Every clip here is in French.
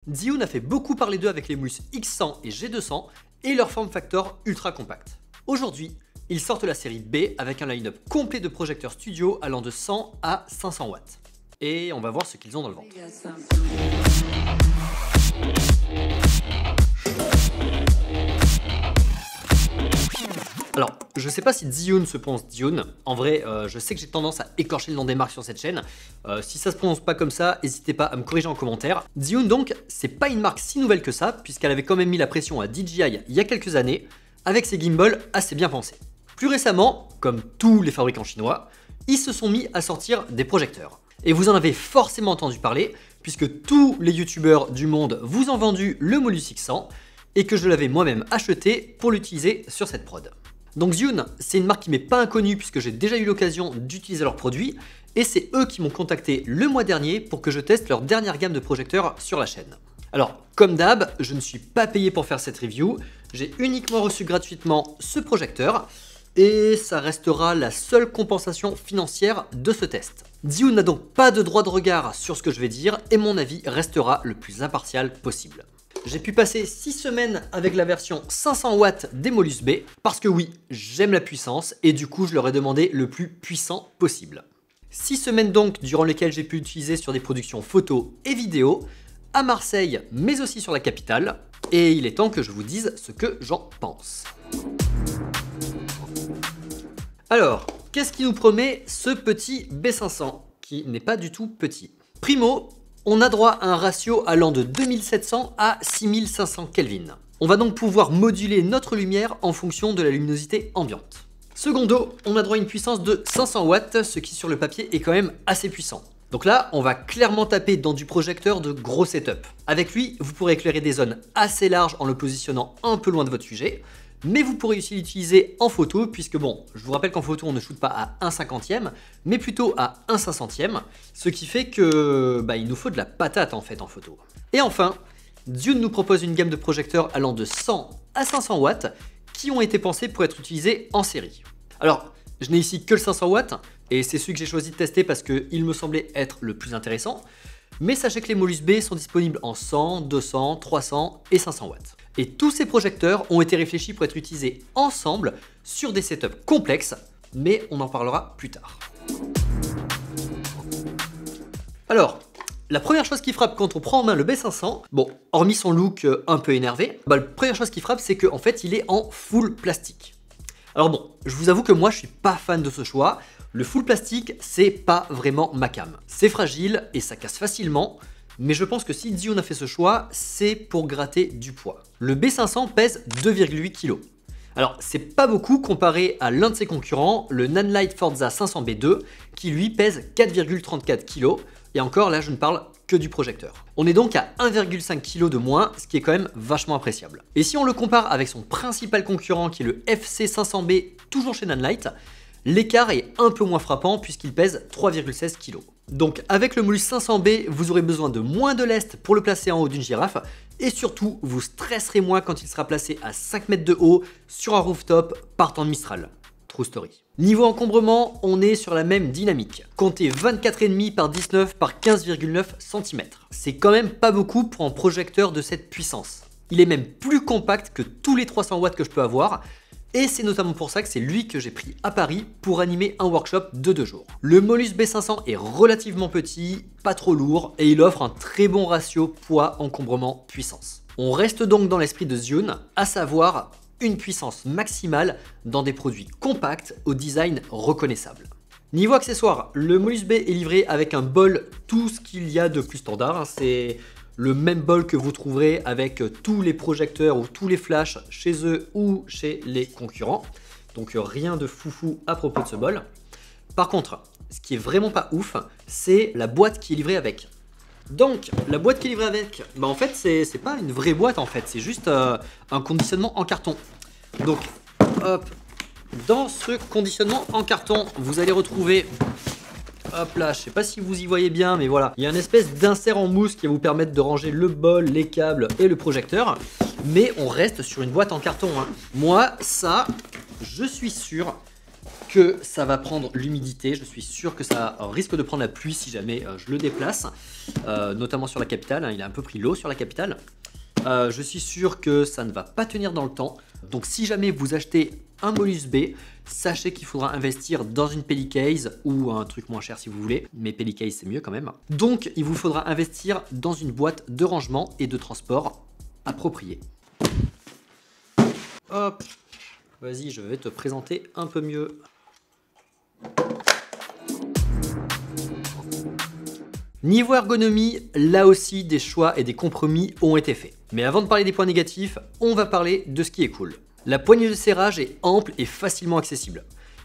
Zhiyun a fait beaucoup parler d'eux avec les Mulus X100 et G200 et leur form factor ultra compact. Aujourd'hui, ils sortent la série B avec un line-up complet de projecteurs studio allant de 100 à 500 watts. Et on va voir ce qu'ils ont dans le ventre. Alors, je sais pas si Zhiyun se prononce Zhiyun. En vrai, je sais que j'ai tendance à écorcher le nom des marques sur cette chaîne. Si ça se prononce pas comme ça, n'hésitez pas à me corriger en commentaire. Zhiyun donc, c'est pas une marque si nouvelle que ça, puisqu'elle avait quand même mis la pression à DJI il y a quelques années, avec ses gimbals assez bien pensés. Plus récemment, comme tous les fabricants chinois, ils se sont mis à sortir des projecteurs. Et vous en avez forcément entendu parler, puisque tous les youtubeurs du monde vous ont vendu le Molus X100, et que je l'avais moi-même acheté pour l'utiliser sur cette prod. Donc Zhiyun, c'est une marque qui m'est pas inconnue puisque j'ai déjà eu l'occasion d'utiliser leurs produits et c'est eux qui m'ont contacté le mois dernier pour que je teste leur dernière gamme de projecteurs sur la chaîne. Alors, comme d'hab, je ne suis pas payé pour faire cette review, j'ai uniquement reçu gratuitement ce projecteur et ça restera la seule compensation financière de ce test. Zhiyun n'a donc pas de droit de regard sur ce que je vais dire et mon avis restera le plus impartial possible. J'ai pu passer 6 semaines avec la version 500 watts des Molus B, parce que oui, j'aime la puissance, et du coup je leur ai demandé le plus puissant possible. 6 semaines donc durant lesquelles j'ai pu utiliser sur des productions photos et vidéos, à Marseille, mais aussi sur la capitale, et il est temps que je vous dise ce que j'en pense. Alors, qu'est-ce qui nous promet ce petit B500, qui n'est pas du tout petit? Primo, on a droit à un ratio allant de 2700 à 6500 Kelvin. On va donc pouvoir moduler notre lumière en fonction de la luminosité ambiante. Secondo, on a droit à une puissance de 500 watts, ce qui sur le papier est quand même assez puissant. Donc là, on va clairement taper dans du projecteur de gros setup. Avec lui, vous pourrez éclairer des zones assez larges en le positionnant un peu loin de votre sujet, mais vous pourrez aussi l'utiliser en photo, puisque bon, je vous rappelle qu'en photo on ne shoot pas à 1/50e, mais plutôt à 1/500e, ce qui fait que il nous faut de la patate en fait en photo. Et enfin, Zhiyun nous propose une gamme de projecteurs allant de 100 à 500 watts, qui ont été pensés pour être utilisés en série. Alors, je n'ai ici que le 500 watts, et c'est celui que j'ai choisi de tester parce qu'il me semblait être le plus intéressant, mais sachez que les Molus B sont disponibles en 100, 200, 300 et 500 watts. Et tous ces projecteurs ont été réfléchis pour être utilisés ensemble sur des setups complexes, mais on en parlera plus tard. Alors, la première chose qui frappe quand on prend en main le B500, bon, hormis son look un peu énervé, la première chose qui frappe c'est qu'en fait il est en full plastique. Alors bon, je vous avoue que moi je suis pas fan de ce choix, le full plastique c'est pas vraiment ma came. C'est fragile et ça casse facilement, mais je pense que si Zhiyun a fait ce choix, c'est pour gratter du poids. Le B500 pèse 2,8 kg. Alors c'est pas beaucoup comparé à l'un de ses concurrents, le Nanlite Forza 500B2, qui lui pèse 4,34 kg, et encore là je ne parle que du projecteur. On est donc à 1,5 kg de moins, ce qui est quand même vachement appréciable. Et si on le compare avec son principal concurrent qui est le FC500B, toujours chez Nanlite, l'écart est un peu moins frappant puisqu'il pèse 3,16 kg. Donc avec le Molus 500B, vous aurez besoin de moins de lest pour le placer en haut d'une girafe et surtout vous stresserez moins quand il sera placé à 5 mètres de haut sur un rooftop par temps de Mistral. True story. Niveau encombrement, on est sur la même dynamique. Comptez 24,5 par 19 par 15,9 cm. C'est quand même pas beaucoup pour un projecteur de cette puissance. Il est même plus compact que tous les 300 watts que je peux avoir. Et c'est notamment pour ça que c'est lui que j'ai pris à Paris pour animer un workshop de 2 jours. Le Molus B500 est relativement petit, pas trop lourd, et il offre un très bon ratio poids-encombrement-puissance. On reste donc dans l'esprit de Zhiyun, à savoir une puissance maximale dans des produits compacts au design reconnaissable. Niveau accessoires, le Molus B est livré avec un bol, tout ce qu'il y a de plus standard, c'est le même bol que vous trouverez avec tous les projecteurs ou tous les flashs chez eux ou chez les concurrents. Donc rien de foufou à propos de ce bol. Par contre, ce qui est vraiment pas ouf, c'est la boîte qui est livrée avec. Donc la boîte qui est livrée avec, en fait c'est pas une vraie boîte en fait, c'est juste un conditionnement en carton. Donc hop, dans ce conditionnement en carton, vous allez retrouver... Hop là, je sais pas si vous y voyez bien, mais voilà. Il y a une espèce d'insert en mousse qui va vous permettre de ranger le bol, les câbles et le projecteur. Mais on reste sur une boîte en carton. Moi, ça, je suis sûr que ça va prendre l'humidité. Je suis sûr que ça risque de prendre la pluie si jamais je le déplace, notamment sur la capitale. Hein, il a un peu pris l'eau sur la capitale. Je suis sûr que ça ne va pas tenir dans le temps. Donc si jamais vous achetez un Molus B, sachez qu'il faudra investir dans une pellicase ou un truc moins cher si vous voulez, mais pellicase c'est mieux quand même. Donc il vous faudra investir dans une boîte de rangement et de transport appropriée. Hop, vas-y, je vais te présenter un peu mieux. Niveau ergonomie, là aussi des choix et des compromis ont été faits. Mais avant de parler des points négatifs, on va parler de ce qui est cool. La poignée de serrage est ample et facilement accessible.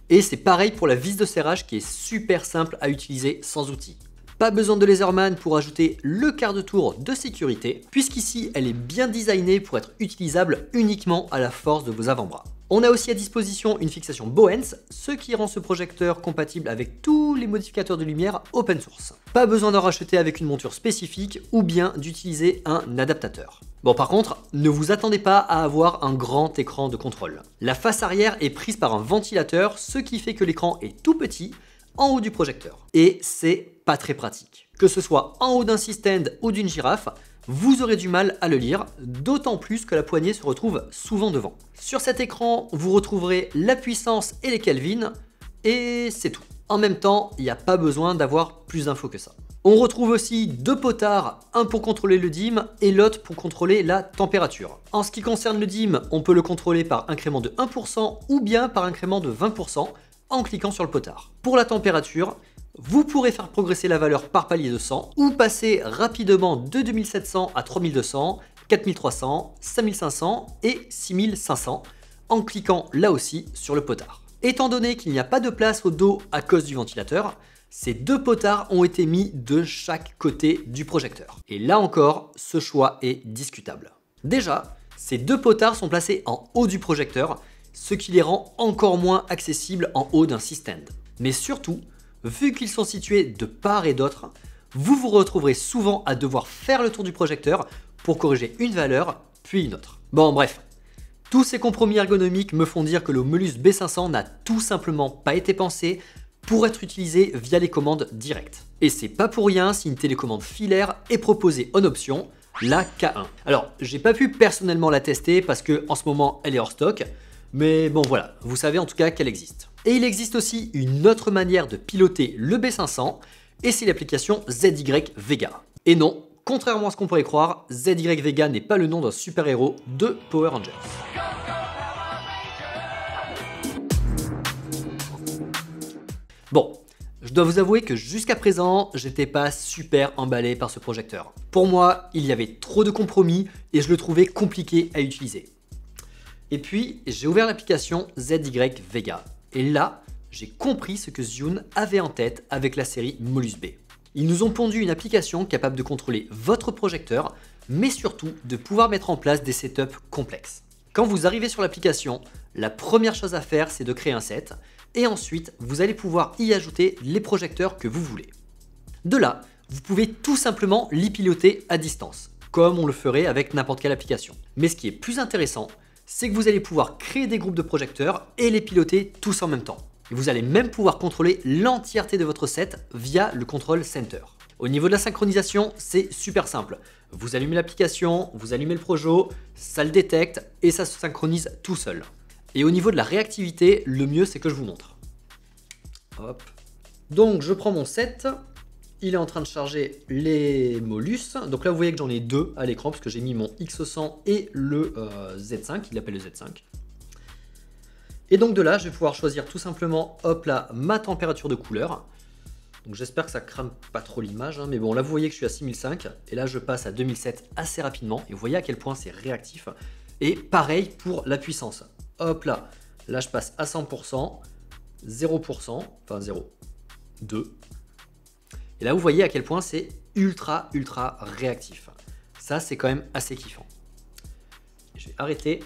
Et c'est pareil pour la vis de serrage qui est super simple à utiliser sans outil. Pas besoin de laserman pour ajouter le quart de tour de sécurité, puisqu'ici elle est bien designée pour être utilisable uniquement à la force de vos avant-bras. On a aussi à disposition une fixation Bowens, ce qui rend ce projecteur compatible avec tous les modificateurs de lumière open source. Pas besoin d'en racheter avec une monture spécifique ou bien d'utiliser un adaptateur. Bon, par contre, ne vous attendez pas à avoir un grand écran de contrôle. La face arrière est prise par un ventilateur, ce qui fait que l'écran est tout petit en haut du projecteur. Et c'est pas très pratique. Que ce soit en haut d'un Systand ou d'une girafe, vous aurez du mal à le lire, d'autant plus que la poignée se retrouve souvent devant. Sur cet écran, vous retrouverez la puissance et les Kelvin, et c'est tout. En même temps, il n'y a pas besoin d'avoir plus d'infos que ça. On retrouve aussi deux potards, un pour contrôler le dim et l'autre pour contrôler la température. En ce qui concerne le dim, on peut le contrôler par incrément de 1% ou bien par incrément de 20% en cliquant sur le potard. Pour la température, vous pourrez faire progresser la valeur par palier de 100 ou passer rapidement de 2700 à 3200, 4300, 5500 et 6500 en cliquant là aussi sur le potard. Étant donné qu'il n'y a pas de place au dos à cause du ventilateur, ces deux potards ont été mis de chaque côté du projecteur. Et là encore, ce choix est discutable. Déjà, ces deux potards sont placés en haut du projecteur, ce qui les rend encore moins accessibles en haut d'un Systand. Mais surtout, vu qu'ils sont situés de part et d'autre, vous vous retrouverez souvent à devoir faire le tour du projecteur pour corriger une valeur, puis une autre. Bon bref, tous ces compromis ergonomiques me font dire que le Molus B500 n'a tout simplement pas été pensé pour être utilisé via les commandes directes. Et c'est pas pour rien si une télécommande filaire est proposée en option, la K1. Alors, j'ai pas pu personnellement la tester parce que en ce moment elle est hors stock, mais bon voilà, vous savez en tout cas qu'elle existe. Et il existe aussi une autre manière de piloter le B500, et c'est l'application ZY Vega. Et non, contrairement à ce qu'on pourrait croire, ZY Vega n'est pas le nom d'un super-héros de Power Rangers. Bon, je dois vous avouer que jusqu'à présent, j'étais pas super emballé par ce projecteur. Pour moi, il y avait trop de compromis et je le trouvais compliqué à utiliser. Et puis, j'ai ouvert l'application ZY Vega. Et là, j'ai compris ce que Zhiyun avait en tête avec la série Molus B. Ils nous ont pondu une application capable de contrôler votre projecteur, mais surtout de pouvoir mettre en place des setups complexes. Quand vous arrivez sur l'application, la première chose à faire, c'est de créer un set, et ensuite, vous allez pouvoir y ajouter les projecteurs que vous voulez. De là, vous pouvez tout simplement l'y piloter à distance, comme on le ferait avec n'importe quelle application. Mais ce qui est plus intéressant, c'est que vous allez pouvoir créer des groupes de projecteurs et les piloter tous en même temps. Et vous allez même pouvoir contrôler l'entièreté de votre set via le Control Center. Au niveau de la synchronisation, c'est super simple. Vous allumez l'application, vous allumez le Projo, ça le détecte et ça se synchronise tout seul. Et au niveau de la réactivité, le mieux c'est que je vous montre. Hop. Donc je prends mon set, il est en train de charger les Molus. Donc là vous voyez que j'en ai deux à l'écran parce que j'ai mis mon X100 et le Z5, il l'appelle le Z5. Et donc de là, je vais pouvoir choisir tout simplement, hop là, ma température de couleur. Donc j'espère que ça crame pas trop l'image, hein, mais bon là vous voyez que je suis à 6005 et là je passe à 2007 assez rapidement et vous voyez à quel point c'est réactif. Et pareil pour la puissance. Hop là, là je passe à 100%, 0%, enfin 0, 2. Et là vous voyez à quel point c'est ultra réactif. Ça c'est quand même assez kiffant. Je vais arrêter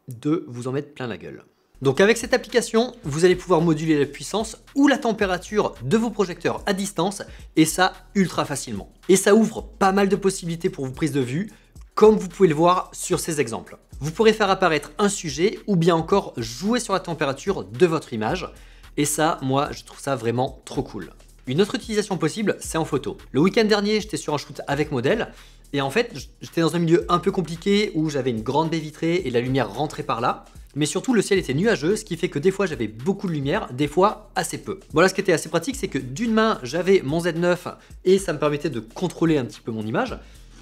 de vous en mettre plein la gueule. Donc avec cette application, vous allez pouvoir moduler la puissance ou la température de vos projecteurs à distance et ça ultra facilement. Et ça ouvre pas mal de possibilités pour vos prises de vue, comme vous pouvez le voir sur ces exemples. Vous pourrez faire apparaître un sujet ou bien encore jouer sur la température de votre image. Et ça, moi, je trouve ça vraiment trop cool. Une autre utilisation possible, c'est en photo. Le week-end dernier, j'étais sur un shoot avec modèle, et en fait, j'étais dans un milieu un peu compliqué où j'avais une grande baie vitrée et la lumière rentrait par là. Mais surtout, le ciel était nuageux, ce qui fait que des fois j'avais beaucoup de lumière, des fois assez peu. Voilà, ce qui était assez pratique, c'est que d'une main, j'avais mon Z9 et ça me permettait de contrôler un petit peu mon image.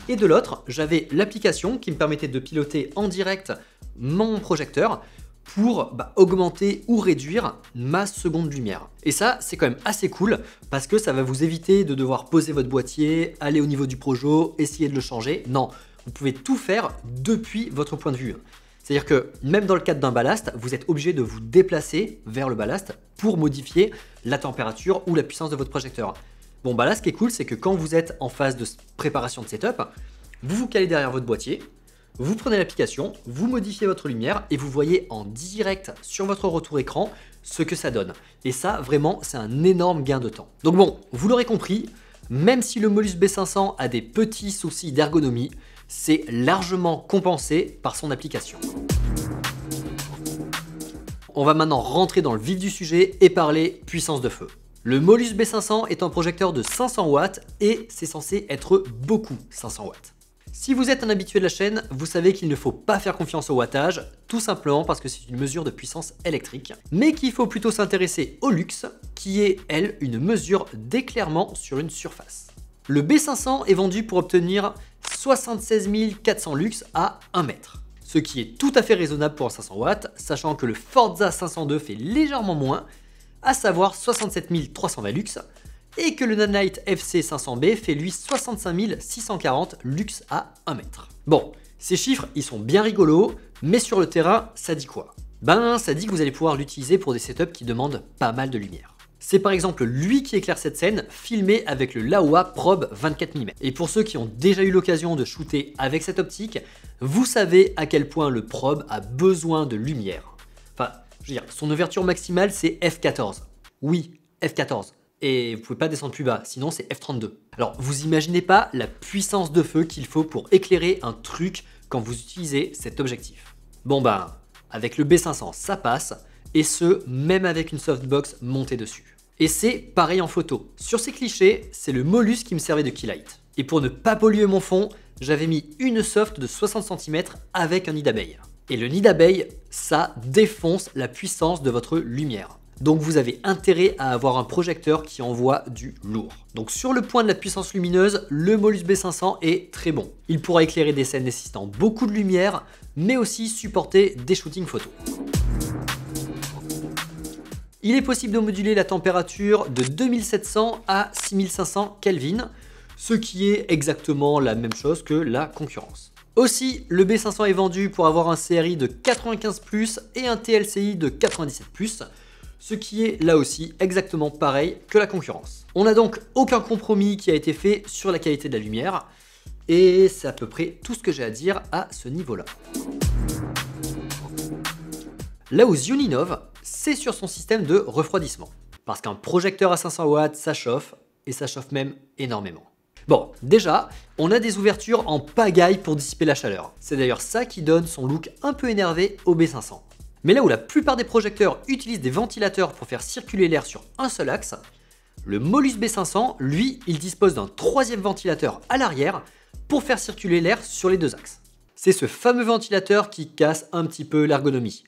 Et de l'autre, j'avais l'application qui me permettait de piloter en direct mon projecteur pour augmenter ou réduire ma seconde lumière. Et ça, c'est quand même assez cool parce que ça va vous éviter de devoir poser votre boîtier, aller au niveau du projo, essayer de le changer. Non, vous pouvez tout faire depuis votre point de vue. C'est-à-dire que même dans le cadre d'un ballast, vous êtes obligé de vous déplacer vers le ballast pour modifier la température ou la puissance de votre projecteur. Bon, là, ce qui est cool, c'est que quand vous êtes en phase de préparation de setup, vous vous calez derrière votre boîtier, vous prenez l'application, vous modifiez votre lumière et vous voyez en direct sur votre retour écran ce que ça donne. Et ça, vraiment, c'est un énorme gain de temps. Donc bon, vous l'aurez compris, même si le Molus B500 a des petits soucis d'ergonomie, c'est largement compensé par son application. On va maintenant rentrer dans le vif du sujet et parler puissance de feu. Le Molus B500 est un projecteur de 500 watts et c'est censé être beaucoup 500 watts. Si vous êtes un habitué de la chaîne, vous savez qu'il ne faut pas faire confiance au wattage, tout simplement parce que c'est une mesure de puissance électrique, mais qu'il faut plutôt s'intéresser au luxe, qui est, elle, une mesure d'éclairement sur une surface. Le B500 est vendu pour obtenir 76 400 lux à 1 mètre, ce qui est tout à fait raisonnable pour un 500 watts, sachant que le Forza 502 fait légèrement moins, à savoir 67 320 lux, et que le Nanlite FC 500B fait lui 65 640 lux à 1 mètre. Bon, ces chiffres, ils sont bien rigolos, mais sur le terrain, ça dit quoi? Ça dit que vous allez pouvoir l'utiliser pour des setups qui demandent pas mal de lumière. C'est par exemple lui qui éclaire cette scène, filmée avec le Laowa Probe 24 mm. Et pour ceux qui ont déjà eu l'occasion de shooter avec cette optique, vous savez à quel point le Probe a besoin de lumière. Enfin, je veux dire, son ouverture maximale, c'est f14. Oui, f14. Et vous pouvez pas descendre plus bas, sinon c'est f32. Alors, vous imaginez pas la puissance de feu qu'il faut pour éclairer un truc quand vous utilisez cet objectif. Bon avec le B500, ça passe, et ce, même avec une softbox montée dessus. Et c'est pareil en photo. Sur ces clichés, c'est le Molus qui me servait de keylight. Et pour ne pas polluer mon fond, j'avais mis une soft de 60 cm avec un nid d'abeille. Et le nid d'abeille, ça défonce la puissance de votre lumière. Donc vous avez intérêt à avoir un projecteur qui envoie du lourd. Donc sur le point de la puissance lumineuse, le Molus B500 est très bon. Il pourra éclairer des scènes nécessitant beaucoup de lumière, mais aussi supporter des shootings photos. Il est possible de moduler la température de 2700 à 6500 Kelvin, ce qui est exactement la même chose que la concurrence. Aussi, le B500 est vendu pour avoir un CRI de 95+, et un TLCI de 97+, ce qui est là aussi exactement pareil que la concurrence. On n'a donc aucun compromis qui a été fait sur la qualité de la lumière, et c'est à peu près tout ce que j'ai à dire à ce niveau-là. Là où Zhiyun innove, c'est sur son système de refroidissement. Parce qu'un projecteur à 500 watts, ça chauffe, et ça chauffe même énormément. Bon, déjà, on a des ouvertures en pagaille pour dissiper la chaleur. C'est d'ailleurs ça qui donne son look un peu énervé au B500. Mais là où la plupart des projecteurs utilisent des ventilateurs pour faire circuler l'air sur un seul axe, le Molus B500, lui, il dispose d'un troisième ventilateur à l'arrière pour faire circuler l'air sur les deux axes. C'est ce fameux ventilateur qui casse un petit peu l'ergonomie.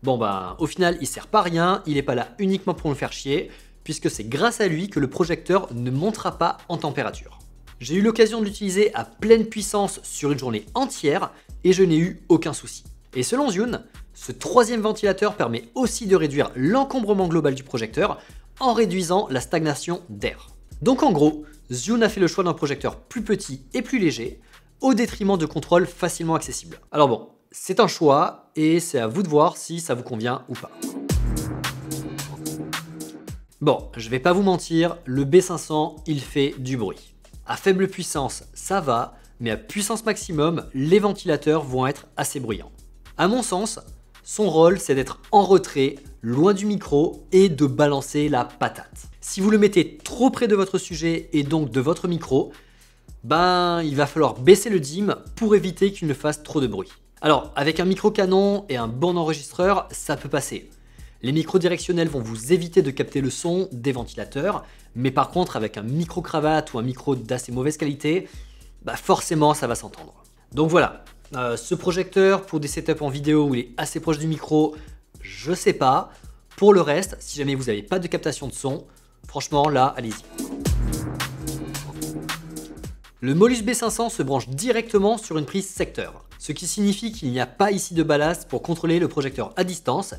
Bon au final, il sert pas à rien, il n'est pas là uniquement pour me faire chier, puisque c'est grâce à lui que le projecteur ne montera pas en température. J'ai eu l'occasion de l'utiliser à pleine puissance sur une journée entière et je n'ai eu aucun souci. Et selon Zhiyun, ce troisième ventilateur permet aussi de réduire l'encombrement global du projecteur en réduisant la stagnation d'air. Donc en gros, Zhiyun a fait le choix d'un projecteur plus petit et plus léger, au détriment de contrôles facilement accessibles. Alors bon, c'est un choix et c'est à vous de voir si ça vous convient ou pas. Bon, je vais pas vous mentir, le B500, il fait du bruit. À faible puissance, ça va, mais à puissance maximum, les ventilateurs vont être assez bruyants. À mon sens, son rôle, c'est d'être en retrait, loin du micro et de balancer la patate. Si vous le mettez trop près de votre sujet et donc de votre micro, il va falloir baisser le dim pour éviter qu'il ne fasse trop de bruit. Alors, avec un micro canon et un bon enregistreur, ça peut passer. Les micros directionnels vont vous éviter de capter le son des ventilateurs, mais par contre avec un micro-cravate ou un micro d'assez mauvaise qualité, forcément ça va s'entendre. Donc voilà, ce projecteur pour des setups en vidéo où il est assez proche du micro, je sais pas. Pour le reste, si jamais vous n'avez pas de captation de son, franchement là, allez-y. Le Molus B500 se branche directement sur une prise secteur, ce qui signifie qu'il n'y a pas ici de ballast pour contrôler le projecteur à distance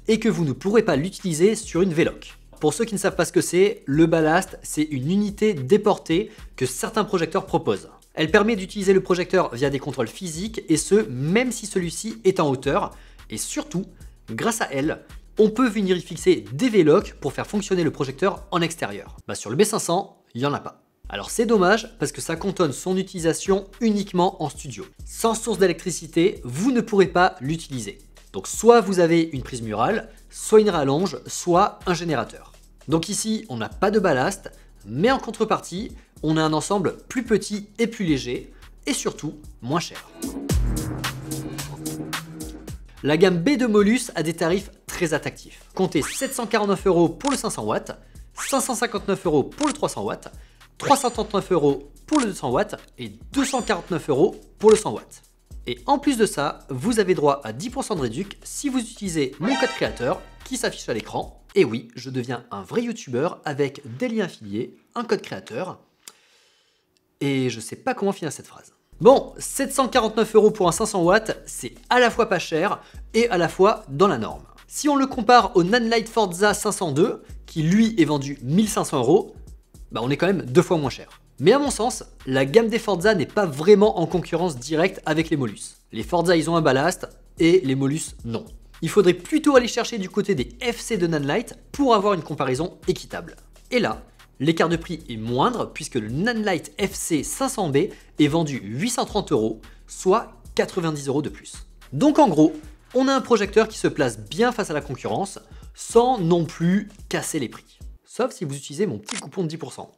et que vous ne pourrez pas l'utiliser sur une V-Loc. Pour ceux qui ne savent pas ce que c'est, le ballast, c'est une unité déportée que certains projecteurs proposent. Elle permet d'utiliser le projecteur via des contrôles physiques et ce, même si celui-ci est en hauteur. Et surtout, grâce à elle, on peut venir y fixer des V-Loc pour faire fonctionner le projecteur en extérieur. Sur le B500, il n'y en a pas. Alors c'est dommage parce que ça cantonne son utilisation uniquement en studio. Sans source d'électricité, vous ne pourrez pas l'utiliser. Donc soit vous avez une prise murale, soit une rallonge, soit un générateur. Donc ici, on n'a pas de ballast, mais en contrepartie, on a un ensemble plus petit et plus léger, et surtout moins cher. La gamme B de Molus a des tarifs très attractifs. Comptez 749 € pour le 500 watts, 559 € pour le 300 watts, 339 € pour le 200 watts et 249 € pour le 100 watts. Et en plus de ça, vous avez droit à 10% de réduc si vous utilisez mon code créateur qui s'affiche à l'écran. Et oui, je deviens un vrai youtubeur avec des liens affiliés, un code créateur. Et je sais pas comment finir cette phrase. Bon, 749 € pour un 500 watts, c'est à la fois pas cher et à la fois dans la norme. Si on le compare au Nanlite Forza 502, qui lui est vendu 1500 €, on est quand même 2 fois moins cher. Mais à mon sens, la gamme des Forza n'est pas vraiment en concurrence directe avec les Molus. Les Forza, ils ont un ballast et les Molus, non. Il faudrait plutôt aller chercher du côté des FC de Nanlite pour avoir une comparaison équitable. Et là, l'écart de prix est moindre puisque le Nanlite FC 500B est vendu 830 €, soit 90 € de plus. Donc en gros, on a un projecteur qui se place bien face à la concurrence sans non plus casser les prix. Sauf si vous utilisez mon petit coupon de 10%.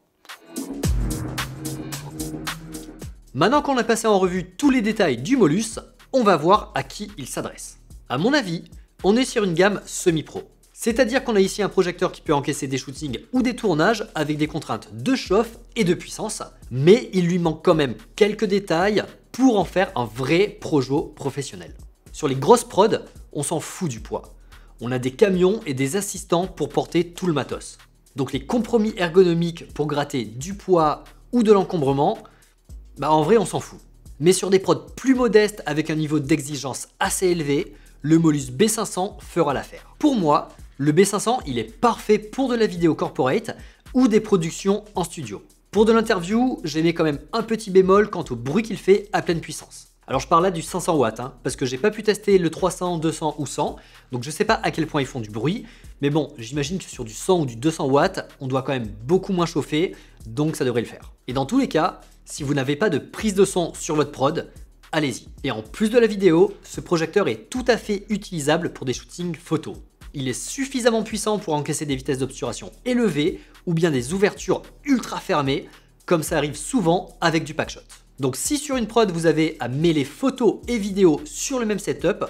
Maintenant qu'on a passé en revue tous les détails du Molus, on va voir à qui il s'adresse. À mon avis, on est sur une gamme semi-pro. C'est-à-dire qu'on a ici un projecteur qui peut encaisser des shootings ou des tournages avec des contraintes de chauffe et de puissance, mais il lui manque quand même quelques détails pour en faire un vrai projo professionnel. Sur les grosses prods, on s'en fout du poids. On a des camions et des assistants pour porter tout le matos. Donc les compromis ergonomiques pour gratter du poids ou de l'encombrement, en vrai on s'en fout. Mais sur des prods plus modestes avec un niveau d'exigence assez élevé, le Molus B500 fera l'affaire. Pour moi, le B500 il est parfait pour de la vidéo corporate ou des productions en studio. Pour de l'interview, j'ai mis quand même un petit bémol quant au bruit qu'il fait à pleine puissance. Alors je parle là du 500 watts, parce que j'ai pas pu tester le 300, 200 ou 100, donc je sais pas à quel point ils font du bruit, mais bon, j'imagine que sur du 100 ou du 200 watts, on doit quand même beaucoup moins chauffer, donc ça devrait le faire. Et dans tous les cas, si vous n'avez pas de prise de son sur votre prod, allez-y. Et en plus de la vidéo, ce projecteur est tout à fait utilisable pour des shootings photos. Il est suffisamment puissant pour encaisser des vitesses d'obturation élevées ou bien des ouvertures ultra fermées, comme ça arrive souvent avec du packshot. Donc si sur une prod vous avez à mêler photos et vidéos sur le même setup,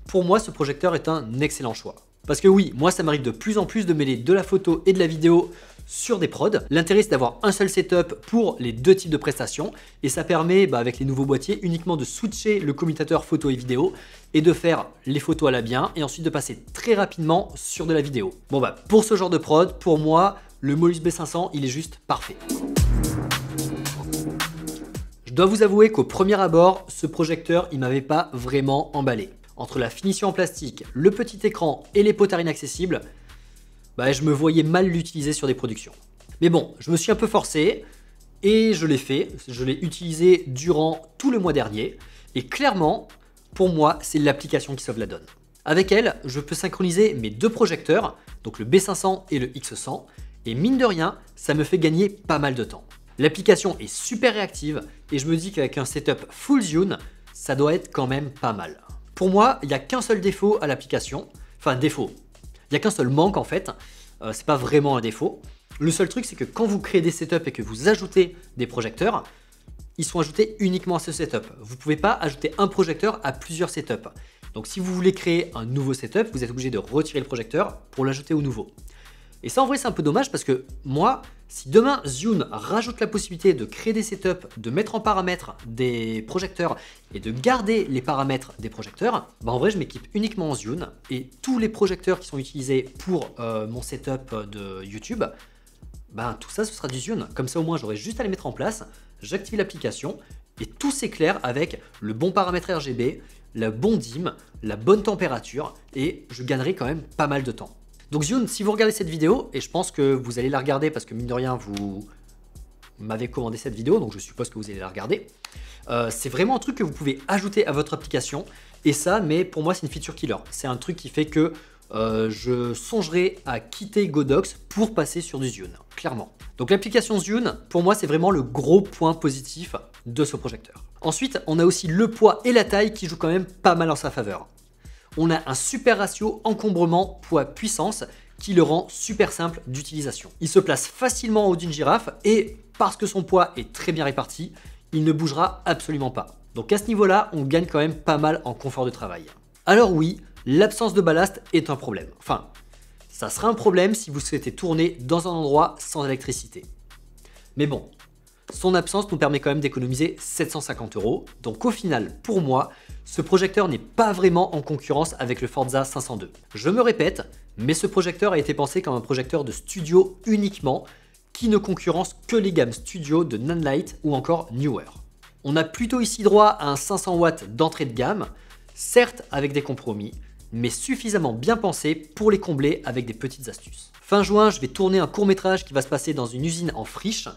pour moi ce projecteur est un excellent choix. Parce que oui, moi ça m'arrive de plus en plus de mêler de la photo et de la vidéo sur des prods. L'intérêt c'est d'avoir un seul setup pour les deux types de prestations et ça permet avec les nouveaux boîtiers uniquement de switcher le commutateur photo et vidéo et de faire les photos à la bien et ensuite de passer très rapidement sur de la vidéo. Bon pour ce genre de prod, pour moi le Molus B500 il est juste parfait. Je dois vous avouer qu'au premier abord, ce projecteur il m'avait pas vraiment emballé. Entre la finition en plastique, le petit écran et les potards inaccessibles, je me voyais mal l'utiliser sur des productions. Mais bon, je me suis un peu forcé et je l'ai fait. Je l'ai utilisé durant tout le mois dernier et clairement, pour moi, c'est l'application qui sauve la donne. Avec elle, je peux synchroniser mes deux projecteurs, donc le B500 et le X100, et mine de rien, ça me fait gagner pas mal de temps. L'application est super réactive et je me dis qu'avec un setup full Zhone, ça doit être quand même pas mal. Pour moi, il n'y a qu'un seul défaut à l'application, enfin défaut, il n'y a qu'un seul manque en fait, c'est pas vraiment un défaut. Le seul truc c'est que quand vous créez des setups et que vous ajoutez des projecteurs, ils sont ajoutés uniquement à ce setup. Vous ne pouvez pas ajouter un projecteur à plusieurs setups. Donc si vous voulez créer un nouveau setup, vous êtes obligé de retirer le projecteur pour l'ajouter au nouveau. Et ça en vrai c'est un peu dommage parce que moi, si demain Zhun rajoute la possibilité de créer des setups, de mettre en paramètre des projecteurs et de garder les paramètres des projecteurs, bah en vrai je m'équipe uniquement en Zhun et tous les projecteurs qui sont utilisés pour mon setup de YouTube, bah tout ça ce sera du Zhun. Comme ça au moins j'aurai juste à les mettre en place, j'active l'application et tout s'éclaire avec le bon paramètre RGB, le bon dim, la bonne température et je gagnerai quand même pas mal de temps. Donc Zhun, si vous regardez cette vidéo, et je pense que vous allez la regarder parce que mine de rien, vous m'avez commandé cette vidéo, donc je suppose que vous allez la regarder, c'est vraiment un truc que vous pouvez ajouter à votre application, et ça, mais pour moi, c'est une feature killer. C'est un truc qui fait que je songerai à quitter Godox pour passer sur du Zhun, clairement. Donc l'application Zhun, pour moi, c'est vraiment le gros point positif de ce projecteur. Ensuite, on a aussi le poids et la taille qui jouent quand même pas mal en sa faveur. On a un super ratio encombrement poids-puissance qui le rend super simple d'utilisation. Il se place facilement en haut d'une girafe et parce que son poids est très bien réparti, il ne bougera absolument pas. Donc à ce niveau-là, on gagne quand même pas mal en confort de travail. Alors oui, l'absence de ballast est un problème. Enfin, ça sera un problème si vous souhaitez tourner dans un endroit sans électricité. Mais bon, son absence nous permet quand même d'économiser 750 €. Donc au final, pour moi, ce projecteur n'est pas vraiment en concurrence avec le Forza 502. Je me répète, mais ce projecteur a été pensé comme un projecteur de studio uniquement, qui ne concurrence que les gammes studio de Nanlite ou encore Neewer. On a plutôt ici droit à un 500 watts d'entrée de gamme, certes avec des compromis, mais suffisamment bien pensé pour les combler avec des petites astuces. Fin juin, je vais tourner un court-métrage qui va se passer dans une usine en friche,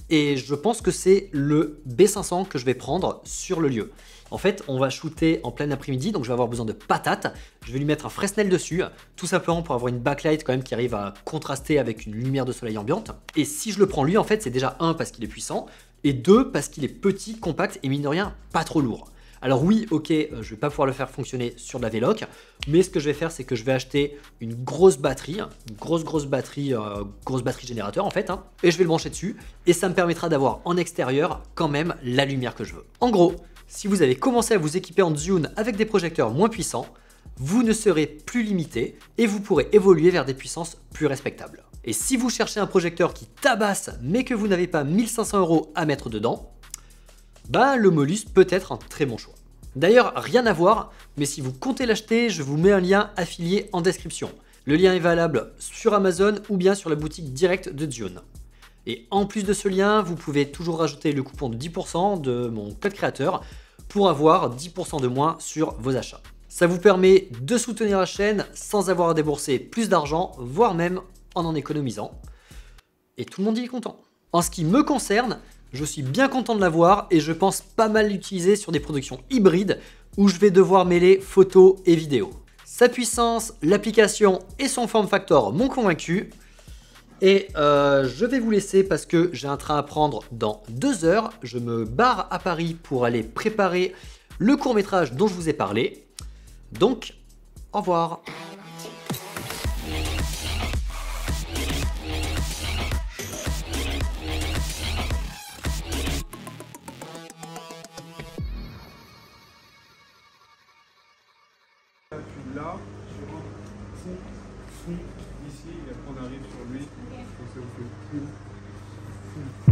et je pense que c'est le B500 que je vais prendre sur le lieu. En fait, on va shooter en plein après-midi, donc je vais avoir besoin de patates. Je vais lui mettre un Fresnel dessus, tout simplement pour avoir une backlight quand même qui arrive à contraster avec une lumière de soleil ambiante. Et si je le prends lui, en fait, c'est déjà un parce qu'il est puissant, et deux parce qu'il est petit, compact et mine de rien, pas trop lourd. Alors oui, ok, je vais pas pouvoir le faire fonctionner sur de la V-Loc, mais ce que je vais faire, c'est que je vais acheter une grosse batterie, grosse batterie générateur en fait, et je vais le brancher dessus, et ça me permettra d'avoir en extérieur quand même la lumière que je veux. En gros, si vous avez commencé à vous équiper en Zhun avec des projecteurs moins puissants, vous ne serez plus limité et vous pourrez évoluer vers des puissances plus respectables. Et si vous cherchez un projecteur qui tabasse mais que vous n'avez pas 1500 € à mettre dedans, bah le Molus peut être un très bon choix. D'ailleurs, rien à voir, mais si vous comptez l'acheter, je vous mets un lien affilié en description. Le lien est valable sur Amazon ou bien sur la boutique directe de Zhun. Et en plus de ce lien, vous pouvez toujours rajouter le coupon de 10% de mon code créateur pour avoir 10% de moins sur vos achats. Ça vous permet de soutenir la chaîne sans avoir à débourser plus d'argent, voire même en économisant. Et tout le monde y est content. En ce qui me concerne, je suis bien content de l'avoir et je pense pas mal l'utiliser sur des productions hybrides où je vais devoir mêler photos et vidéos. Sa puissance, l'application et son form factor m'ont convaincu. Et je vais vous laisser parce que j'ai un train à prendre dans 2 heures. Je me barre à Paris pour aller préparer le court-métrage dont je vous ai parlé. Donc, au revoir. Là, sur un fond ici, et après on arrive sur lui, donc ça vous fait